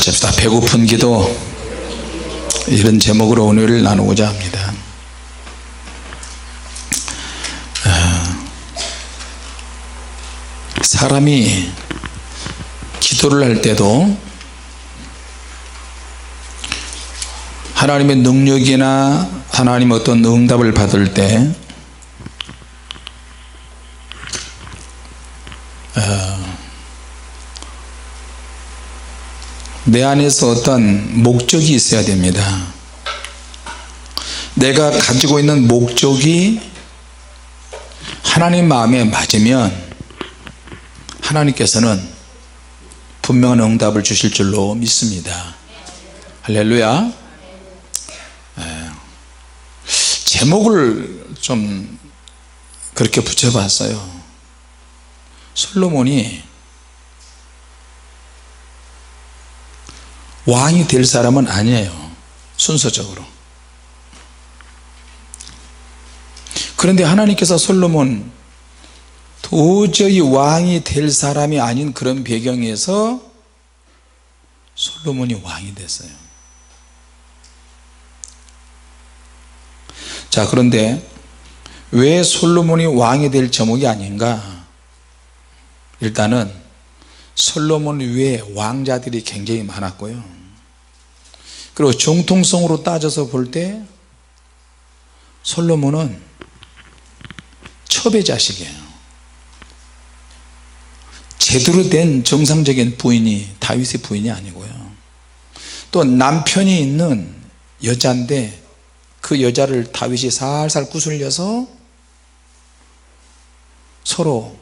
같이 합시다. 배고픈 기도, 이런 제목으로 오늘 나누고자 합니다. 사람이 기도를 할 때도 하나님의 능력이나 하나님의 어떤 응답을 받을 때 내 안에서 어떤 목적이 있어야 됩니다. 내가 가지고 있는 목적이 하나님 마음에 맞으면 하나님께서는 분명한 응답을 주실 줄로 믿습니다. 할렐루야. 제목을 좀 그렇게 붙여봤어요. 솔로몬이 왕이 될 사람은 아니에요, 순서적으로. 그런데 하나님께서 솔로몬 도저히 왕이 될 사람이 아닌 그런 배경에서 솔로몬이 왕이 됐어요. 자, 그런데 왜 솔로몬이 왕이 될 제목이 아닌가? 일단은 솔로몬 외에 왕자들이 굉장히 많았고요, 그리고 정통성으로 따져서 볼 때 솔로몬은 첩의 자식이에요. 제대로 된 정상적인 부인이 다윗의 부인이 아니고요, 또 남편이 있는 여자인데 그 여자를 다윗이 살살 구슬려서 서로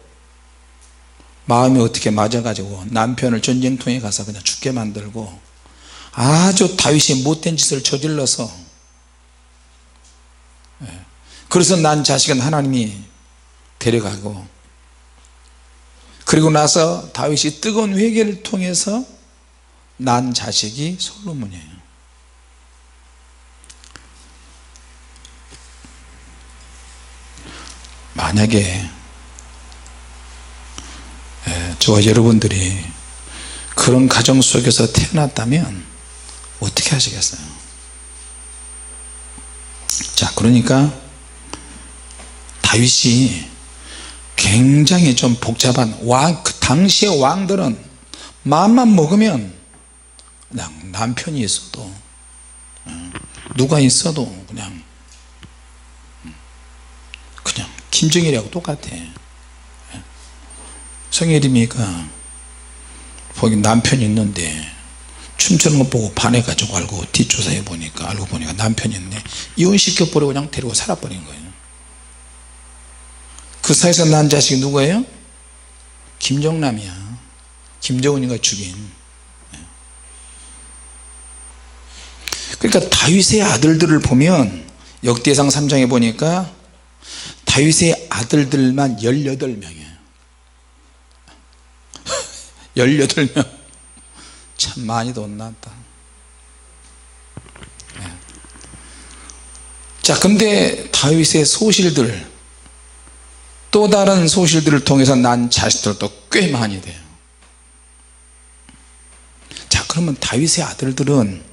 마음이 어떻게 맞아가지고 남편을 전쟁통에 가서 그냥 죽게 만들고 아주 다윗이 못된 짓을 저질러서, 그래서 난 자식은 하나님이 데려가고, 그리고 나서 다윗이 뜨거운 회개를 통해서 난 자식이 솔로몬이에요. 만약에 저와 여러분들이 그런 가정 속에서 태어났다면 어떻게 하시겠어요? 자, 그러니까 다윗이 굉장히 좀 복잡한 왕, 그 당시의 왕들은 마음만 먹으면 그냥 남편이 있어도 누가 있어도 그냥 김정일하고 똑같아. 성혜림이가 거기 남편이 있는데 춤추는 거 보고 반해가지고 알고 뒷조사해 보니까 남편이 있네. 이혼시켜버리고 그냥 데리고 살아버린 거예요. 그 사이에서 난 자식이 누구예요? 김정남이야. 김정은이가 죽인. 그러니까 다윗의 아들들을 보면 역대상 3장에 보니까 다윗의 아들들만 18명이에요 18명. 참 많이 돈 났다. 자, 근데 다윗의 소실들, 또 다른 소실들을 통해서 난 자식들도 꽤 많이 돼요. 자, 그러면 다윗의 아들들은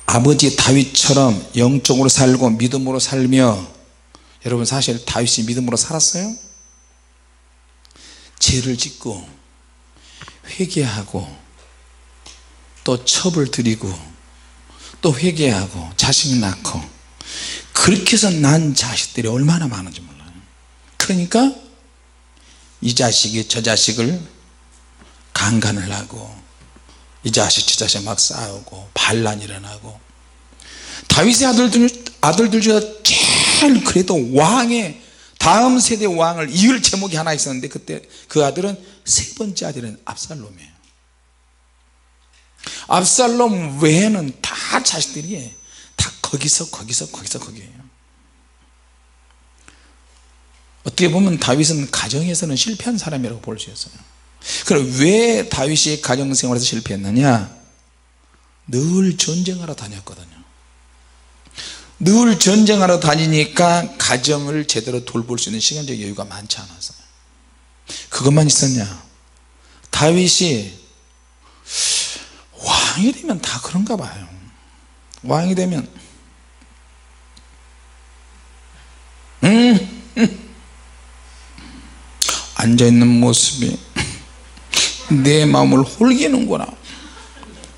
아버지 다윗처럼 영적으로 살고 믿음으로 살며, 여러분 사실 다윗이 믿음으로 살았어요? 죄를 짓고 회개하고 또 첩을 드리고 또 회개하고 자식 낳고, 그렇게 해서 난 자식들이 얼마나 많은지 몰라요. 그러니까 이 자식이 저 자식을 강간을 하고, 이 자식 저 자식 막 싸우고 반란이 일어나고. 다윗의 아들들 중에 제일 그래도 왕의 다음 세대 왕을 이을 제목이 하나 있었는데, 그때 그 아들은 세 번째 아들은 압살롬이에요. 압살롬 외에는 다 자식들이 다 거기에요. 어떻게 보면 다윗은 가정에서는 실패한 사람이라고 볼 수 있어요. 그럼 왜 다윗이 가정생활에서 실패했느냐? 늘 전쟁하러 다녔거든요. 늘 전쟁하러 다니니까 가정을 제대로 돌볼 수 있는 시간적 여유가 많지 않았어요. 그것만 있었냐? 다윗이 왕이 되면 다 그런가 봐요. 왕이 되면 앉아있는 모습이 내 마음을 홀기는구나.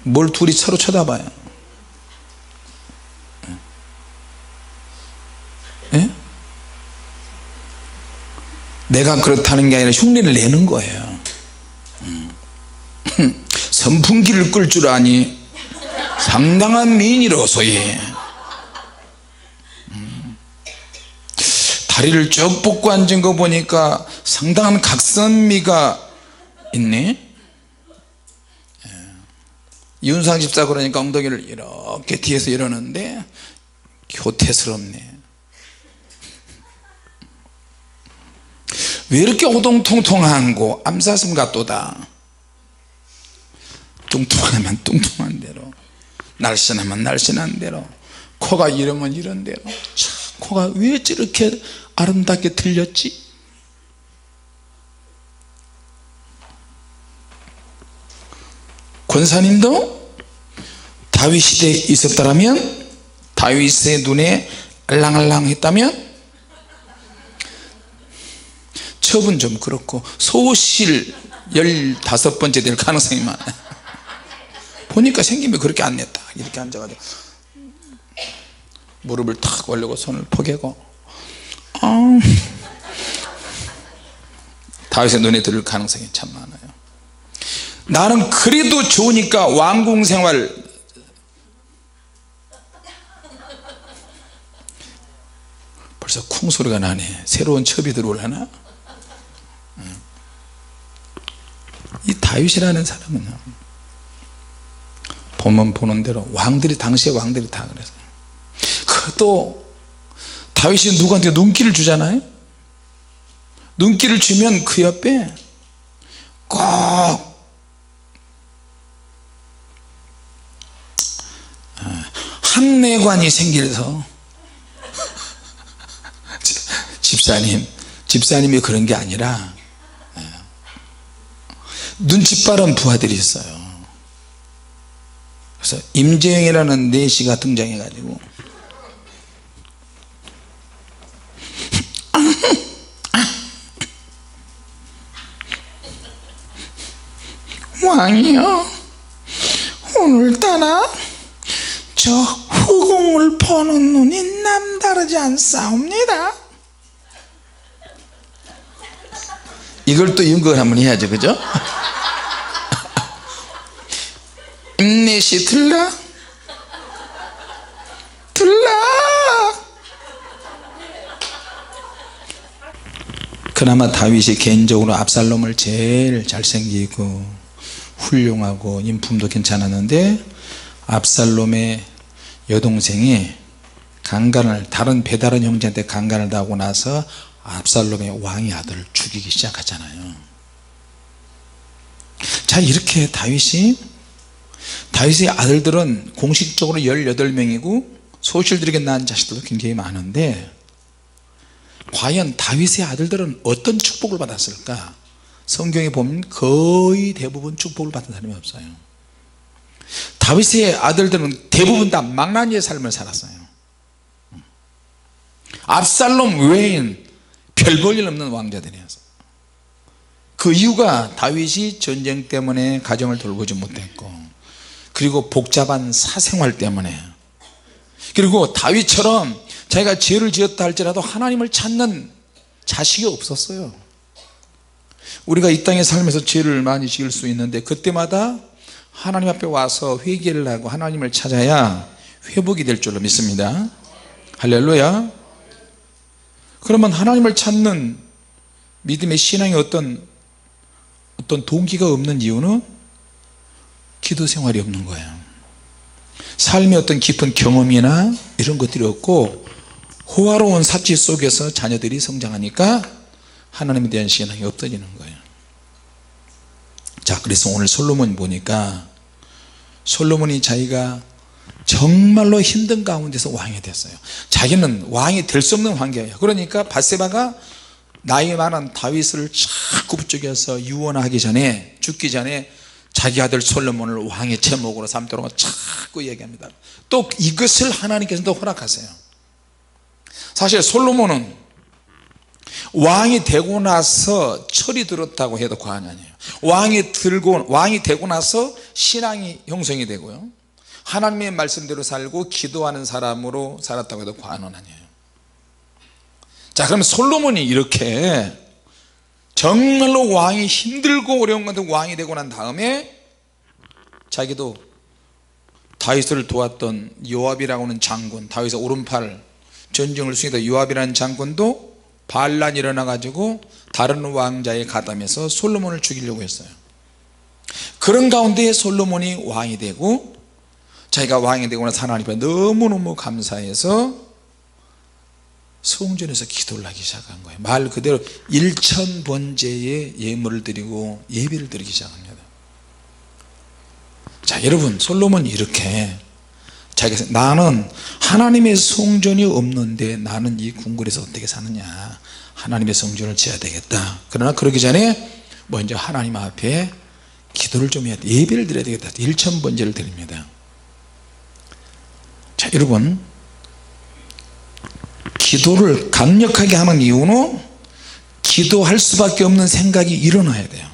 뭘 둘이 서로 쳐다봐요. 예? 내가 그렇다는 게 아니라 흉내를 내는 거예요. 선풍기를 끌 줄 아니 상당한 미인이로소이. 다리를 쭉 뻗고 앉은 거 보니까 상당한 각선미가 있네. 이윤상 집사 그러니까 엉덩이를 이렇게 뒤에서 이러는데 교태스럽네. 왜 이렇게 오동통통한고 암사슴 같도다. 뚱뚱하면 뚱뚱한 대로, 날씬하면 날씬한 대로, 코가 이러면 이런 대로. 참, 코가 왜 저렇게 아름답게 들렸지? 권사님도 다윗 시대에 있었다면, 다윗의 눈에 알랑알랑했다면, 첩은 좀 그렇고 소실 15번째 될 가능성이 많아요. 보니까 생김이 그렇게 안 냈다. 이렇게 앉아가지고 무릎을 탁 올리고 손을 포개고 다윗의 눈에 들을 가능성이 참 많아요. 나는 그래도 좋으니까 왕궁 생활, 벌써 쿵 소리가 나네. 새로운 첩이 들어오려나? 이 다윗이라는 사람은 보면 보는 대로 왕들이, 당시의 왕들이 다 그랬어요. 그래도 다윗이 누구한테 눈길을 주잖아요. 눈길을 주면 그 옆에 꼭 한내관이 생겨서 집사님이 그런 게 아니라 눈치 빠른 부하들이 있어요. 그래서 임재영이라는 내시가 등장해 가지고 왕이여, 오늘따라 저 후궁을 보는 눈이 남다르지 않사옵니다. 이걸 또 연극을 한번 해야죠, 그죠? 임내시 들라 그나마 다윗이 개인적으로 압살롬을 제일 잘생기고 훌륭하고 인품도 괜찮았는데, 압살롬의 여동생이 다른 배다른 형제한테 강간을 당하고 나서 압살롬의 왕의 아들을 죽이기 시작하잖아요. 자, 이렇게 다윗의 아들들은 공식적으로 18명이고 소실들에게 낳은 자식들도 굉장히 많은데, 과연 다윗의 아들들은 어떤 축복을 받았을까? 성경에 보면 거의 대부분 축복을 받은 사람이 없어요. 다윗의 아들들은 대부분 다 망나니의 삶을 살았어요. 압살롬 외엔 별 볼 일 없는 왕자들이었어요. 그 이유가 다윗이 전쟁 때문에 가정을 돌보지 못했고, 그리고 복잡한 사생활 때문에, 그리고 다윗처럼 자기가 죄를 지었다 할지라도 하나님을 찾는 자식이 없었어요. 우리가 이 땅에 살면서 죄를 많이 지을 수 있는데 그때마다 하나님 앞에 와서 회개를 하고 하나님을 찾아야 회복이 될 줄로 믿습니다. 할렐루야. 그러면 하나님을 찾는 믿음의 신앙에 어떤 동기가 없는 이유는 기도 생활이 없는 거예요. 삶의 어떤 깊은 경험이나 이런 것들이 없고, 호화로운 삽질 속에서 자녀들이 성장하니까 하나님에 대한 신앙이 없어지는 거예요. 자, 그래서 오늘 솔로몬 보니까 솔로몬이 자기가 정말로 힘든 가운데서 왕이 됐어요. 자기는 왕이 될 수 없는 환경이에요. 그러니까 밧세바가 나이 많은 다윗을 자꾸 부추겨서 유언하기 전에, 죽기 전에 자기 아들 솔로몬을 왕의 제목으로 삼도록 자꾸 얘기합니다. 또 이것을 하나님께서도 허락하세요. 사실 솔로몬은 왕이 되고 나서 철이 들었다고 해도 과언이 아니에요. 왕이 되고 나서 신앙이 형성이 되고요, 하나님의 말씀대로 살고 기도하는 사람으로 살았다고 해도 과언은 아니에요. 자, 그러면 솔로몬이 이렇게 정말로 왕이 힘들고 어려운 건데 왕이 되고 난 다음에 자기도 다윗을 도왔던 요압이라고 하는 장군, 다윗의 오른팔 전쟁을 수행했던 요압이라는 장군도 반란이 일어나 가지고 다른 왕자에 가담해서 솔로몬을 죽이려고 했어요. 그런 가운데 솔로몬이 왕이 되고, 자기가 왕이 되고 나서 하나님 앞에 너무너무 감사해서 성전에서 기도를 하기 시작한 거예요. 말 그대로 일천번제의 예물을 드리고 예배를 드리기 시작합니다. 자, 여러분, 솔로몬이 이렇게 자기가 나는 하나님의 성전이 없는데 나는 이 궁궐에서 어떻게 사느냐, 하나님의 성전을 지어야 되겠다. 그러나 그러기 전에 먼저 하나님 앞에 기도를 좀 해야 돼, 예배를 드려야 되겠다. 일천번제를 드립니다. 자, 여러분, 기도를 강력하게 하는 이유는 기도할 수밖에 없는 생각이 일어나야 돼요.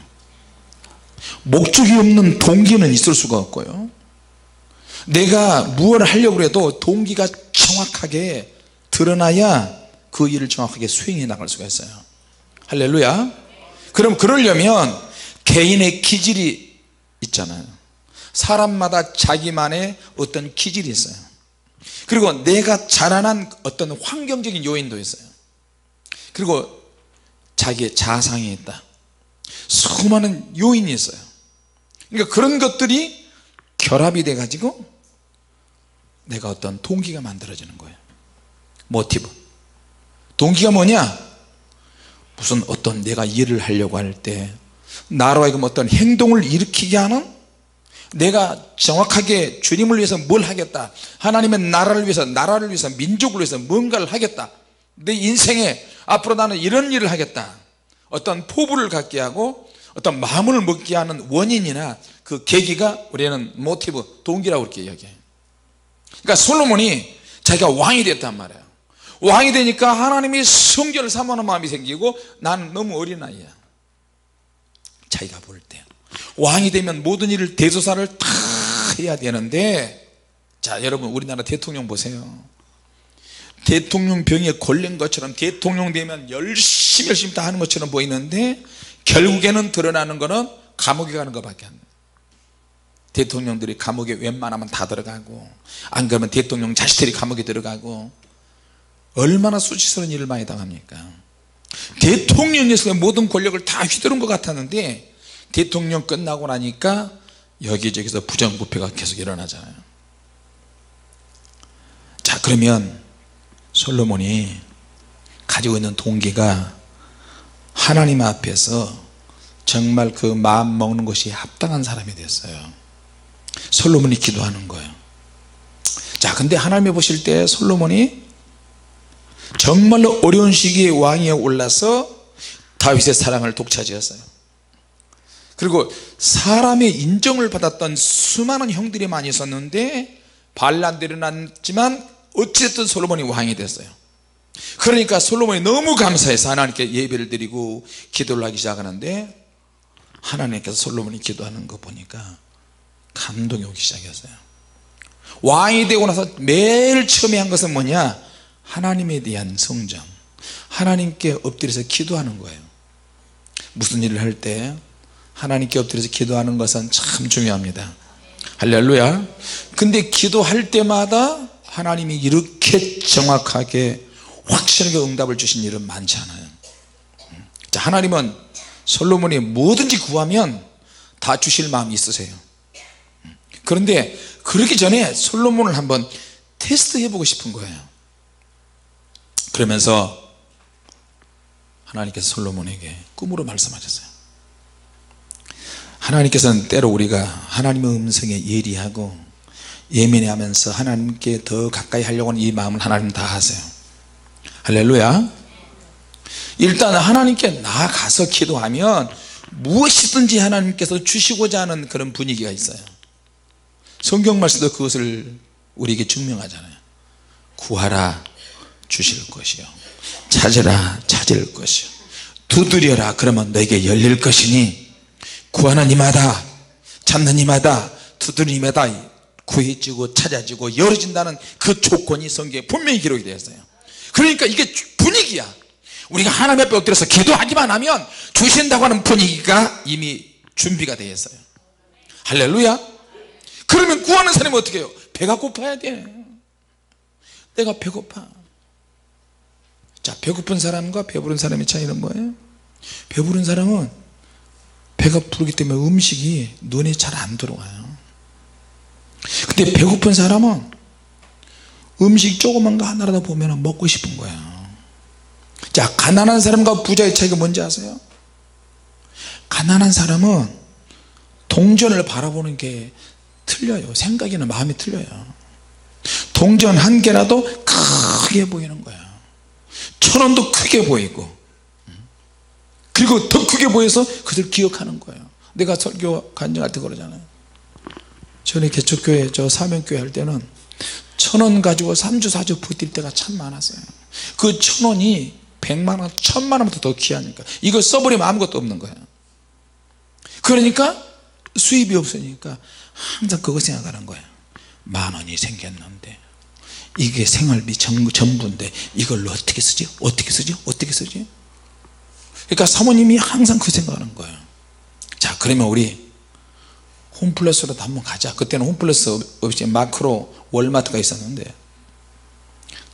목적이 없는 동기는 있을 수가 없고요, 내가 무엇을 하려고 해도 동기가 정확하게 드러나야 그 일을 정확하게 수행해 나갈 수가 있어요. 할렐루야. 그럼 그러려면 개인의 기질이 있잖아요. 사람마다 자기만의 어떤 기질이 있어요. 그리고 내가 자라난 어떤 환경적인 요인도 있어요. 그리고 자기의 자상이 있다. 수많은 요인이 있어요. 그러니까 그런 것들이 결합이 돼 가지고 내가 어떤 동기가 만들어지는 거예요. 모티브. 동기가 뭐냐? 무슨 어떤 내가 일을 하려고 할 때 나로 하여금 어떤 행동을 일으키게 하는, 내가 정확하게 주님을 위해서 뭘 하겠다, 하나님의 나라를 위해서, 민족을 위해서 뭔가를 하겠다, 내 인생에 앞으로 나는 이런 일을 하겠다, 어떤 포부를 갖게 하고 어떤 마음을 먹게 하는 원인이나 그 계기가 우리는 모티브, 동기라고 그렇게 이야기해요. 그러니까 솔로몬이 자기가 왕이 됐단 말이에요. 왕이 되니까 하나님이 성전을 사모하는 마음이 생기고, 나는 너무 어린아이야. 자기가 볼 때 왕이 되면 모든 일을 대소사를 다 해야 되는데, 자, 여러분, 우리나라 대통령 보세요. 대통령 병에 걸린 것처럼 대통령 되면 열심히 다 하는 것처럼 보이는데 결국에는 드러나는 거는 감옥에 가는 것밖에 안 돼요. 대통령들이 감옥에 웬만하면 다 들어가고, 안 그러면 대통령 자식들이 감옥에 들어가고, 얼마나 수치스러운 일을 많이 당합니까? 대통령에서 모든 권력을 다 휘두른 것 같았는데 대통령 끝나고 나니까 여기저기서 부정부패가 계속 일어나잖아요. 자, 그러면 솔로몬이 가지고 있는 동기가 하나님 앞에서 정말 그 마음 먹는 것이 합당한 사람이 됐어요. 솔로몬이 기도하는 거예요. 자, 근데 하나님이 보실 때 솔로몬이 정말로 어려운 시기에 왕위에 올라서 다윗의 사랑을 독차지했어요. 그리고 사람의 인정을 받았던 수많은 형들이 많이 있었는데 반란들이 일어났지만 어쨌든 솔로몬이 왕이 됐어요. 그러니까 솔로몬이 너무 감사해서 하나님께 예배를 드리고 기도를 하기 시작하는데, 하나님께서 솔로몬이 기도하는 거 보니까 감동이 오기 시작했어요. 왕이 되고 나서 매일 처음에 한 것은 뭐냐? 하나님에 대한 성정, 하나님께 엎드려서 기도하는 거예요. 무슨 일을 할 때 하나님께 엎드려서 기도하는 것은 참 중요합니다. 할렐루야. 근데 기도할 때마다 하나님이 이렇게 정확하게 확실하게 응답을 주신 일은 많지 않아요. 자, 하나님은 솔로몬이 뭐든지 구하면 다 주실 마음이 있으세요. 그런데 그러기 전에 솔로몬을 한번 테스트 해보고 싶은 거예요. 그러면서 하나님께서 솔로몬에게 꿈으로 말씀하셨어요. 하나님께서는 때로 우리가 하나님의 음성에 예리하고 예민해하면서 하나님께 더 가까이 하려고 하는 이 마음을 하나님 다 하세요. 할렐루야. 일단 하나님께 나아가서 기도하면 무엇이든지 하나님께서 주시고자 하는 그런 분위기가 있어요. 성경 말씀도 그것을 우리에게 증명하잖아요. 구하라 주실 것이요, 찾으라 찾을 것이요, 두드려라 그러면 너에게 열릴 것이니, 구하는 이마다 찾는 이마다 두드리는 이마다 구해지고 찾아지고 열어진다는 그 조건이 성경에 분명히 기록이 되어 있어요. 그러니까 이게 분위기야. 우리가 하나님 앞에 엎드려서 기도하기만 하면 주신다고 하는 분위기가 이미 준비가 되어 있어요. 할렐루야. 그러면 구하는 사람이 어떻게 해요? 배가 고파야 돼. 내가 배고파. 자, 배고픈 사람과 배부른 사람의 차이는 뭐예요? 배부른 사람은 배가 부르기 때문에 음식이 눈에 잘 안 들어와요. 근데 배고픈 사람은 음식 조그만 거 하나라도 보면 먹고 싶은 거예요. 자, 가난한 사람과 부자의 차이가 뭔지 아세요? 가난한 사람은 동전을 바라보는 게 틀려요. 생각이나 마음이 틀려요. 동전 한 개라도 크게 보이는 거예요. 1,000원도 크게 보이고, 그리고 더 크게 보여서 그들 기억하는 거예요. 내가 설교 간증할 때 그러잖아요. 전에 개척교회 저 사명교회 할 때는 1,000원 가지고 3주 4주 버틸 때가 참 많았어요. 그 1,000원이 100만원 1,000만원부터 더 귀하니까 이거 써버리면 아무것도 없는 거예요. 그러니까 수입이 없으니까 항상 그거 생각하는 거예요. 10,000원이 생겼는데 이게 생활비 전부인데 이걸로 어떻게 쓰지? 어떻게 쓰지? 어떻게 쓰지? 그러니까 사모님이 항상 그 생각하는 거예요. 자, 그러면 우리 홈플러스로도 한번 가자. 그때는 홈플러스 없이 마크로 월마트가 있었는데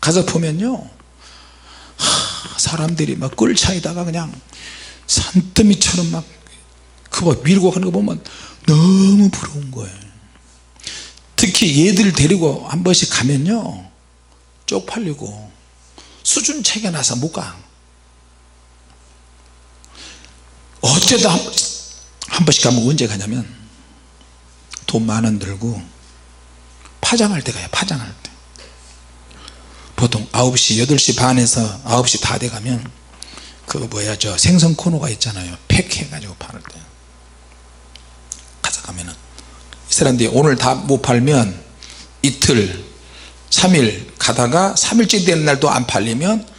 가서 보면요, 사람들이 막 꿀차에다가 그냥 산더미처럼 막 그거 밀고 가는 거 보면 너무 부러운 거예요. 특히 얘들 데리고 한 번씩 가면요, 쪽팔리고 수준 차이가 나서 못 가. 어쩌다 한 번씩 가면 언제 가냐면 돈 10,000원 들고 파장할 때 가요. 파장할 때 보통 9시 8시 반에서 9시 다 돼가면 그 뭐야 저 생선 코너가 있잖아요. 팩해가지고 팔을 때 가서 가면은 이 사람들이 오늘 다 못 팔면 이틀 3일 가다가 3일째 되는 날도 안 팔리면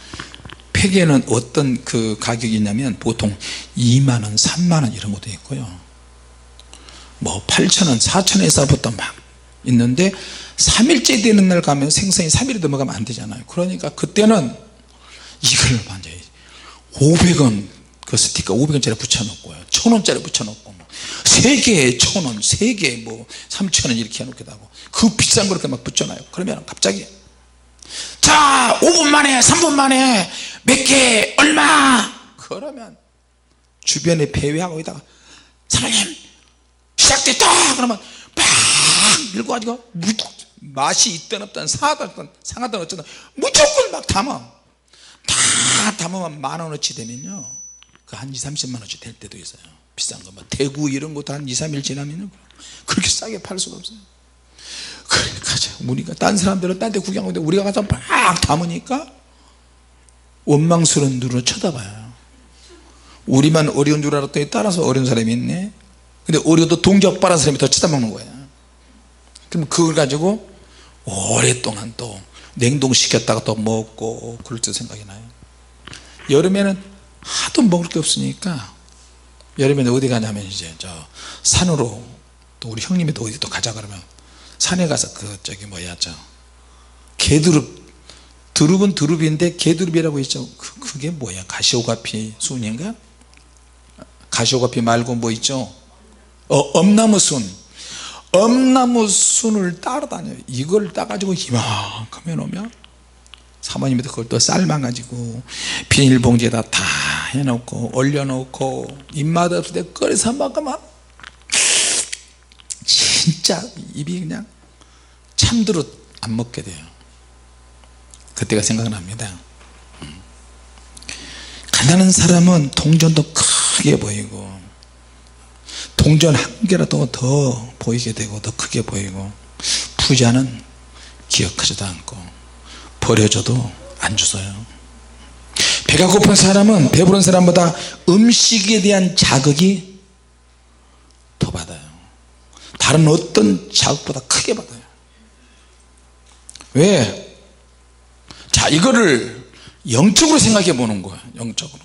팩에는 어떤 그 가격이 있냐면 보통 20,000원 30,000원 이런 것도 있고요, 뭐 8,000원 4,000원에서부터 막 있는데 3일째 되는 날 가면 생선이 3일이 넘어가면 안 되잖아요. 그러니까 그때는 이걸 완전히 500원 그 스티커 500원짜리 붙여놓고요, 1,000원짜리 붙여놓고 3개에 1,000원 3개에 뭐 3,000원 이렇게 해놓기도 하고 그 비싼 거 이렇게 막 붙여놔요. 그러면 갑자기 자 5분 만에 3분 만에 몇 개 얼마, 그러면 주변에 배회하고 있다가 사장님 시작됐다 그러면 막 밀고 가지고 맛이 있든 없든 상하든 어쩌든 무조건 막 담아. 다 담으면 10,000원어치 되면요, 그 한 20-30만원어치 될 때도 있어요. 비싼 거, 뭐 대구 이런 것도 한 2-3일 지나면요 그렇게 싸게 팔 수가 없어요. 그러니까 우리가 딴 사람들은 딴 데 구경하는데 우리가 가서 막 담으니까 원망스러운 눈으로 쳐다봐요. 우리만 어려운 줄 알았더니 따라서 어려운 사람이 있네. 근데 어려도 동작바란 사람이 더 쳐다먹는 거야. 그럼 그걸 가지고 오랫동안 또 냉동시켰다가 또 먹고 그럴 때 생각이 나요. 여름에는 하도 먹을 게 없으니까 여름에는 어디 가냐면 이제 저 산으로, 또 우리 형님이 또 어디 또 가자 그러면 산에 가서 그 저기 뭐야 저 개두릅, 두릅은 두릅인데 개두릅이라고 있죠. 그게 뭐야, 가시오가피 순인가? 가시오가피 말고 뭐 있죠, 엄나무순. 엄나무순을 따라다녀요. 이걸 따가지고 이만큼 해놓으면 사모님이 그걸 또 삶아가지고 비닐봉지에다 다 해놓고 올려놓고 입맛 없을 때 끓여서 먹으면 진짜 입이 그냥 참들어 안 먹게 돼요. 그때가 생각납니다. 가난한 사람은 동전도 크게 보이고 동전 한 개라도 더 보이게 되고 더 크게 보이고, 부자는 기억하지도 않고 버려줘도 안 주어요. 배가 고픈 사람은 배부른 사람보다 음식에 대한 자극이 다른 어떤 자극보다 크게 받아요. 왜? 자, 이거를 영적으로 생각해 보는 거예요. 영적으로.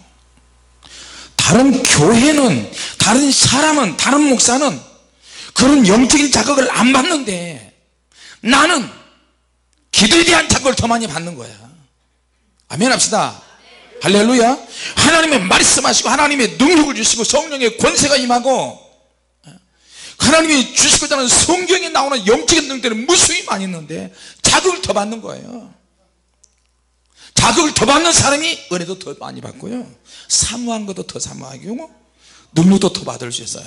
다른 교회는, 다른 사람은, 다른 목사는 그런 영적인 자극을 안 받는데 나는 기도에 대한 자극을 더 많이 받는 거야. 아멘 합시다. 할렐루야. 하나님의 말씀하시고 하나님의 능력을 주시고 성령의 권세가 임하고 하나님이 주시고자 하는 성경에 나오는 영적인 능력들은 무수히 많이 있는데 자극을 더 받는 거예요. 자극을 더 받는 사람이 은혜도 더 많이 받고요, 사모한 것도 더 사모하고 능력도 더 받을 수 있어요.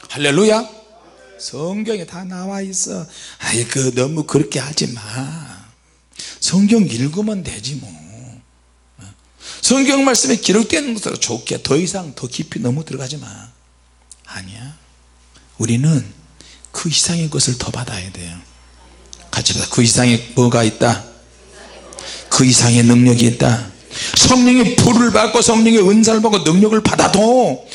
할렐루야. 성경에 다 나와 있어. 아이, 너무 그렇게 하지 마. 성경 읽으면 되지 뭐. 성경 말씀에 기록되는 것으로 좋게 더 이상 더 깊이 너무 들어가지 마. 아니야. 우리는 그 이상의 것을 더 받아야 돼요. 같이 보자. 그 이상의 뭐가 있다? 그 이상의 능력이 있다. 성령의 불을 받고 성령의 은사를 받고 능력을 받아도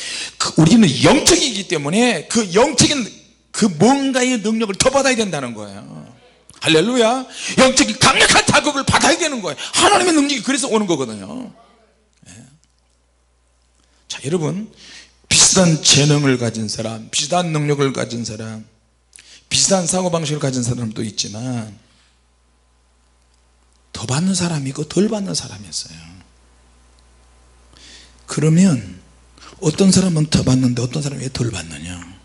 우리는 영적이기 때문에 그 영적인 그 뭔가의 능력을 더 받아야 된다는 거예요. 할렐루야. 영적인 강력한 자극을 받아야 되는 거예요. 하나님의 능력이 그래서 오는 거거든요. 자, 여러분, 비슷한 재능을 가진 사람, 비슷한 능력을 가진 사람, 비슷한 사고방식을 가진 사람도 있지만 더 받는 사람이 있고 덜 받는 사람이 있어요. 그러면 어떤 사람은 더 받는데 어떤 사람은 왜 덜 받느냐?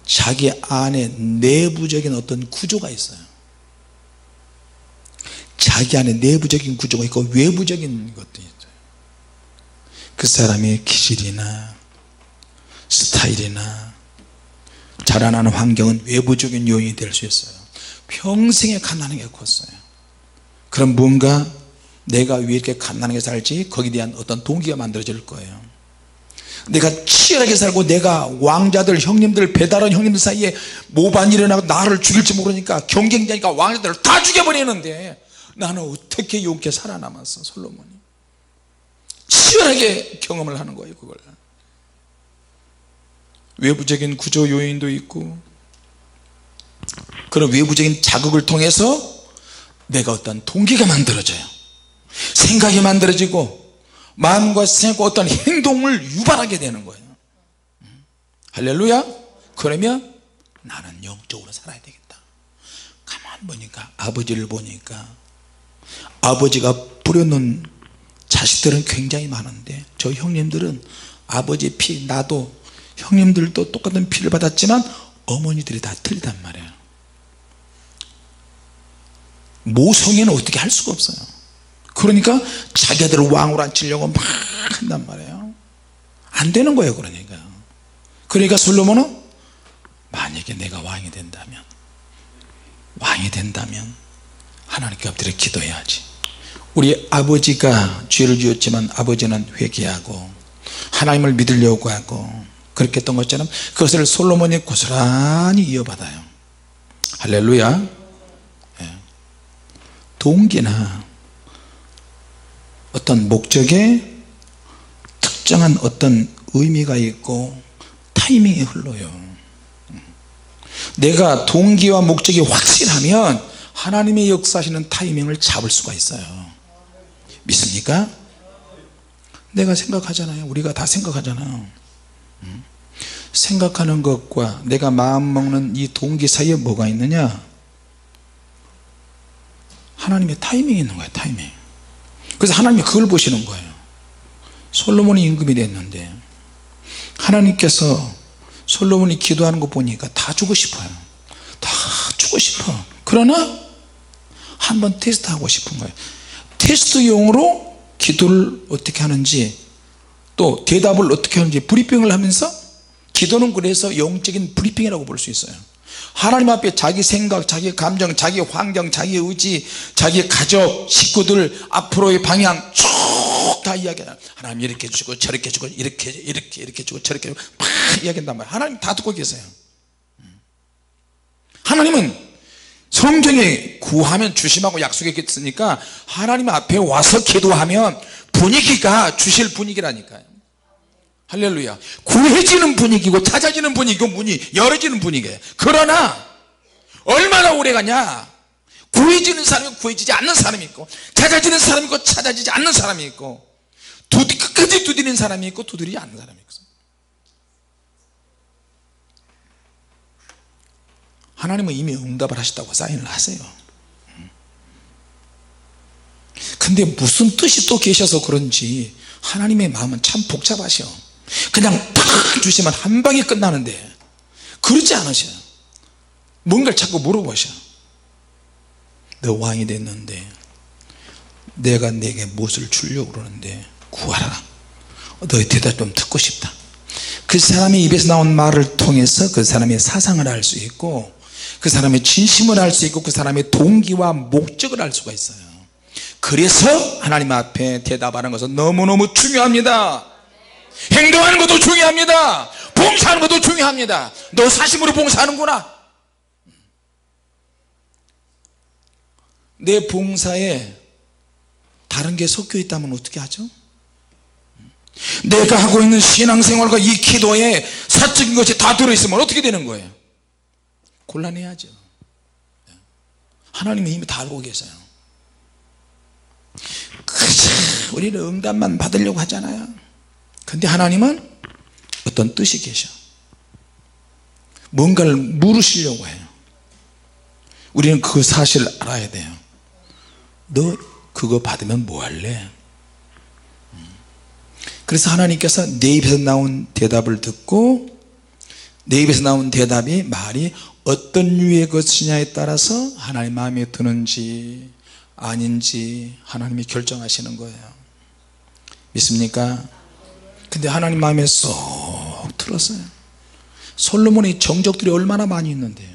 자기 안에 내부적인 어떤 구조가 있어요. 자기 안에 내부적인 구조가 있고 외부적인 것도 있어요. 그 사람의 기질이나 스타일이나 자라나는 환경은 외부적인 요인이 될 수 있어요. 평생에 갓나는 게 컸어요. 그럼 뭔가 내가 왜 이렇게 갓나는 게 살지? 거기에 대한 어떤 동기가 만들어질 거예요. 내가 치열하게 살고 내가 왕자들 형님들 배다른 형님들 사이에 모반이 일어나고 나를 죽일지 모르니까 경쟁자니까 왕자들을 다 죽여버리는데 나는 어떻게 용케 살아남았어? 솔로몬이 치열하게 경험을 하는 거예요. 그걸 외부적인 구조 요인도 있고 그런 외부적인 자극을 통해서 내가 어떤 동기가 만들어져요. 생각이 만들어지고 마음과 생각과 어떤 행동을 유발하게 되는 거예요. 할렐루야. 그러면 나는 영적으로 살아야 되겠다. 가만 보니까 아버지를 보니까 아버지가 뿌려놓은 자식들은 굉장히 많은데 저 형님들은 아버지 피, 나도 형님들도 똑같은 피를 받았지만 어머니들이 다 틀리단 말이에요. 모성애는 어떻게 할 수가 없어요. 그러니까 자기들을 왕으로 앉히려고 막 한단 말이에요. 안 되는 거예요. 그러니까 솔로몬은 만약에 내가 왕이 된다면 하나님께 엎드려 기도해야지. 우리 아버지가 죄를 지었지만 아버지는 회개하고 하나님을 믿으려고 하고 그렇게 했던 것처럼 그것을 솔로몬이 고스란히 이어받아요. 할렐루야. 동기나 어떤 목적에 특정한 어떤 의미가 있고 타이밍이 흘러요. 내가 동기와 목적이 확실하면 하나님의 역사하시는 타이밍을 잡을 수가 있어요. 믿습니까? 내가 생각하잖아요. 우리가 다 생각하잖아요. 생각하는 것과 내가 마음먹는 이 동기 사이에 뭐가 있느냐? 하나님의 타이밍이 있는 거예요. 타이밍. 그래서 하나님이 그걸 보시는 거예요. 솔로몬이 임금이 됐는데 하나님께서 솔로몬이 기도하는 거 보니까 다 주고 싶어요. 다 주고 싶어. 그러나 한번 테스트하고 싶은 거예요. 테스트용으로 기도를 어떻게 하는지 또 대답을 어떻게 하는지 브리핑을 하면서 기도는 그래서 영적인 브리핑이라고 볼 수 있어요. 하나님 앞에 자기 생각, 자기 감정, 자기 환경, 자기 의지, 자기 가족, 식구들 앞으로의 방향 쭉 다 이야기해요. 하나님 이렇게 해주시고 저렇게 해주고 이렇게 해주고 저렇게 해주고 막 이야기한단 말이에요. 하나님 다 듣고 계세요. 하나님은 성경에 구하면 주심하고 약속했으니까 하나님 앞에 와서 기도하면 분위기가 주실 분위기라니까요. 할렐루야. 구해지는 분위기고 찾아지는 분위기고 문이 열어지는 분위기예요. 그러나 얼마나 오래 가냐. 구해지는 사람이 구해지지 않는 사람이 있고, 찾아지는 사람이 있고 찾아지지 않는 사람이 있고, 끝까지 두드리는 사람이 있고 두드리지 않는 사람이 있고. 하나님은 이미 응답을 하셨다고 사인을 하세요. 근데 무슨 뜻이 또 계셔서 그런지 하나님의 마음은 참 복잡하셔. 그냥 탁 주시면 한 방에 끝나는데 그렇지 않으셔. 뭔가를 자꾸 물어보셔. 너 왕이 됐는데 내가 내게 무엇을 주려고 그러는데 구하라. 너의 대답 좀 듣고 싶다. 그 사람의 입에서 나온 말을 통해서 그 사람의 사상을 알 수 있고, 그 사람의 진심을 알 수 있고, 그 사람의 동기와 목적을 알 수가 있어요. 그래서 하나님 앞에 대답하는 것은 너무너무 중요합니다. 행동하는 것도 중요합니다. 봉사하는 것도 중요합니다. 너 사심으로 봉사하는구나. 내 봉사에 다른 게 섞여 있다면 어떻게 하죠? 내가 하고 있는 신앙생활과 이 기도에 사적인 것이 다 들어있으면 어떻게 되는 거예요? 곤란해야죠. 하나님은 이미 다 알고 계세요. 그저 우리는 응답만 받으려고 하잖아요. 근데 하나님은 어떤 뜻이 계셔. 뭔가를 물으시려고 해요. 우리는 그 사실을 알아야 돼요. 너 그거 받으면 뭐 할래? 그래서 하나님께서 내 입에서 나온 대답을 듣고, 내 입에서 나온 대답이 말이 어떤 류의 것이냐에 따라서 하나님 마음에 드는지 아닌지 하나님이 결정하시는 거예요. 믿습니까? 근데 하나님 마음에 쏙 들었어요. 솔로몬의 정적들이 얼마나 많이 있는데요.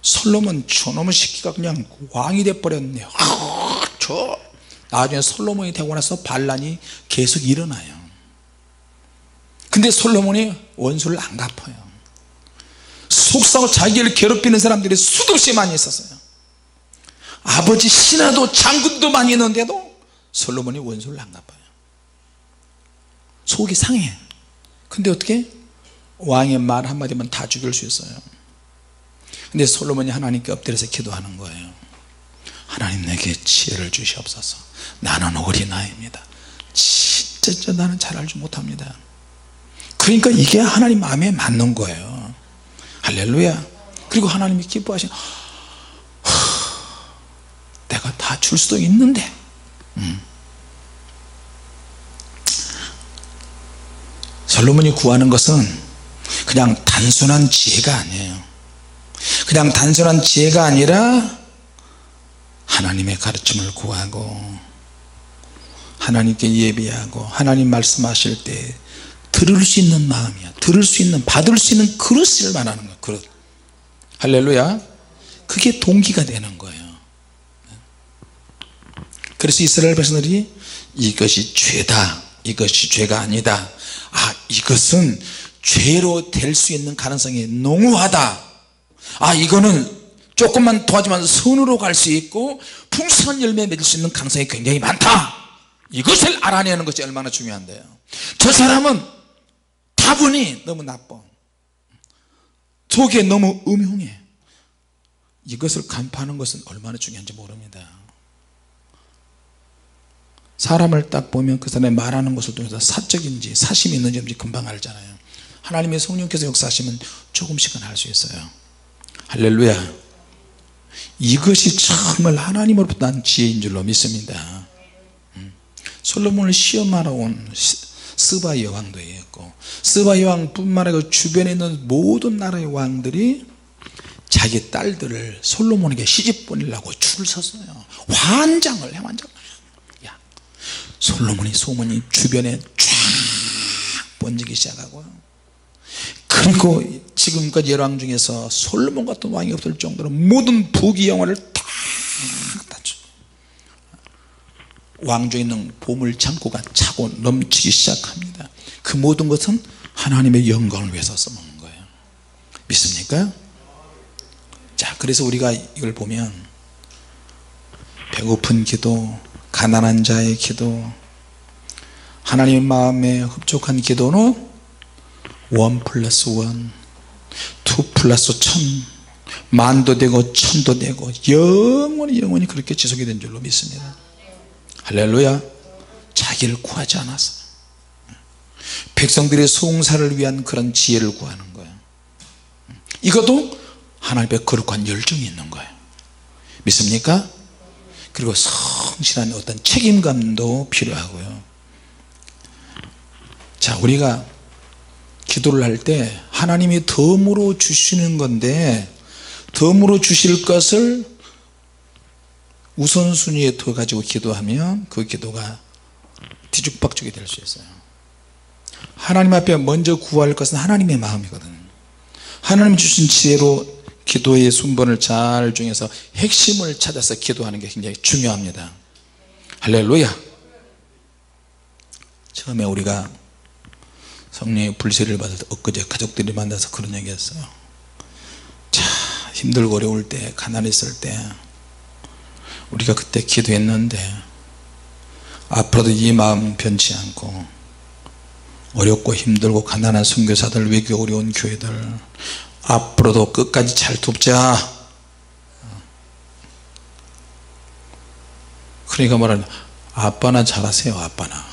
솔로몬 저놈의 새끼가 그냥 왕이 돼버렸네요. 나중에 솔로몬이 되고 나서 반란이 계속 일어나요. 근데 솔로몬이 원수를 안 갚아요. 속상하고 자기를 괴롭히는 사람들이 수도 없이 많이 있었어요. 아버지 신하도 장군도 많이 있는데도 솔로몬이 원수를 안 갚아요. 속이 상해. 근데 어떻게? 왕의 말 한마디면 다 죽일 수 있어요. 근데 솔로몬이 하나님께 엎드려서 기도하는 거예요. 하나님, 내게 지혜를 주시옵소서. 나는 어린아이입니다. 진짜 나는 잘 알지 못합니다. 그러니까 이게 하나님 마음에 맞는 거예요. 할렐루야. 그리고 하나님이 기뻐하시는, 내가 다 줄 수도 있는데 솔로몬이 구하는 것은 그냥 단순한 지혜가 아니에요. 그냥 단순한 지혜가 아니라 하나님의 가르침을 구하고, 하나님께 예배하고, 하나님 말씀하실 때 들을 수 있는 마음이야. 들을 수 있는, 받을 수 있는 그릇을 말하는 거야. 그릇. 할렐루야. 그게 동기가 되는 거예요. 그래서 이스라엘 백성들이 이것이 죄다, 이것이 죄가 아니다, 이것은 죄로 될 수 있는 가능성이 농후하다, 이거는 조금만 도와주면 선으로 갈 수 있고 풍성한 열매 맺을 수 있는 가능성이 굉장히 많다, 이것을 알아내는 것이 얼마나 중요한데요. 저 사람은 다분히 너무 나빠, 속에 너무 음흉해. 이것을 간파하는 것은 얼마나 중요한지 모릅니다. 사람을 딱 보면 그 사람이 말하는 것을 통해서 사적인지 사심이 있는지 없는지 금방 알잖아요. 하나님의 성령께서 역사하시면 조금씩은 알 수 있어요. 할렐루야. 이것이 정말 하나님으로부터 난 지혜인 줄로 믿습니다. 솔로몬을 시험하러 온 스바 여왕도 있고, 스바 여왕뿐만 아니라 주변에 있는 모든 나라의 왕들이 자기 딸들을 솔로몬에게 시집 보내려고 줄을 섰어요. 환장을 해. 솔로몬의 소문이 주변에 쫙 번지기 시작하고요. 그리고 지금까지 열왕 중에서 솔로몬 같은 왕이 없을 정도로 모든 부귀 영화를 다 닫죠. 왕조에 있는 보물 창고가 차고 넘치기 시작합니다. 그 모든 것은 하나님의 영광을 위해서 써먹는 거예요. 믿습니까? 자, 그래서 우리가 이걸 보면 배고픈 기도, 가난한 자의 기도, 하나님의 마음에 흡족한 기도는 1+1 2+1000 만도 되고 천도 되고 영원히 그렇게 지속이 된 줄로 믿습니다. 할렐루야. 자기를 구하지 않았어요. 백성들의 송사를 위한 그런 지혜를 구하는 거예요. 이것도 하나님의 거룩한 열정이 있는 거예요. 믿습니까? 그리고 성실한 어떤 책임감도 필요하고요. 자, 우리가 기도를 할 때 하나님이 덤으로 주시는 건데 덤으로 주실 것을 우선순위에 둬 가지고 기도하면 그 기도가 뒤죽박죽이 될 수 있어요. 하나님 앞에 먼저 구할 것은 하나님의 마음이거든요. 하나님 주신 지혜로 기도의 순번을 잘 중에서 핵심을 찾아서 기도하는 게 굉장히 중요합니다. 할렐루야. 처음에 우리가 성령의 불세를 받을 때 엊그제 가족들이 만나서 그런 얘기 했어요. 자, 힘들고 어려울 때 가난했을 때 우리가 그때 기도했는데 앞으로도 이 마음 변치 않고 어렵고 힘들고 가난한 선교사들 외교 어려운 교회들 앞으로도 끝까지 잘 돕자. 그러니까 뭐라냐, 아빠나 잘하세요. 아빠나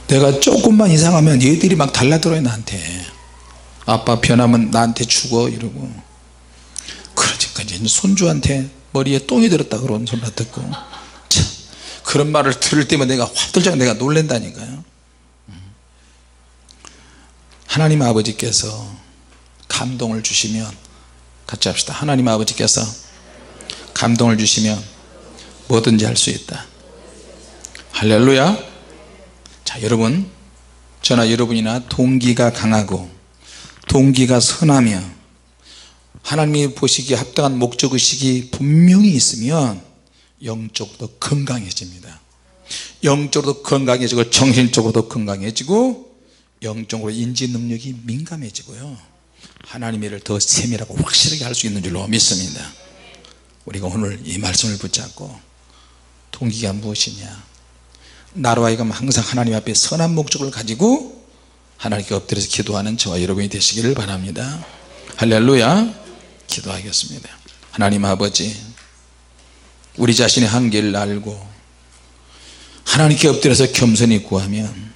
내가 조금만 이상하면 얘들이 막 달라들어요. 나한테 아빠 변하면 나한테 죽어 이러고. 그러니까 이제 손주한테 머리에 똥이 들었다 그런 소리 듣고 참, 그런 말을 들을 때면 내가 화들짝 내가 놀랜다니까요. 하나님 아버지께서 감동을 주시면 같이 합시다. 하나님 아버지께서 감동을 주시면 뭐든지 할 수 있다. 할렐루야. 자, 여러분, 저나 여러분이나 동기가 강하고 동기가 선하며 하나님이 보시기에 합당한 목적의식이 분명히 있으면 영적으로도 건강해집니다. 영적으로도 건강해지고 정신적으로도 건강해지고 영적으로 인지 능력이 민감해지고요, 하나님의 일을 더 세밀하고 확실하게 할 수 있는 줄로 믿습니다. 우리가 오늘 이 말씀을 붙잡고 동기가 무엇이냐, 나로 하여금 항상 하나님 앞에 선한 목적을 가지고 하나님께 엎드려서 기도하는 저와 여러분이 되시기를 바랍니다. 할렐루야. 기도하겠습니다. 하나님 아버지, 우리 자신의 한계를 알고 하나님께 엎드려서 겸손히 구하면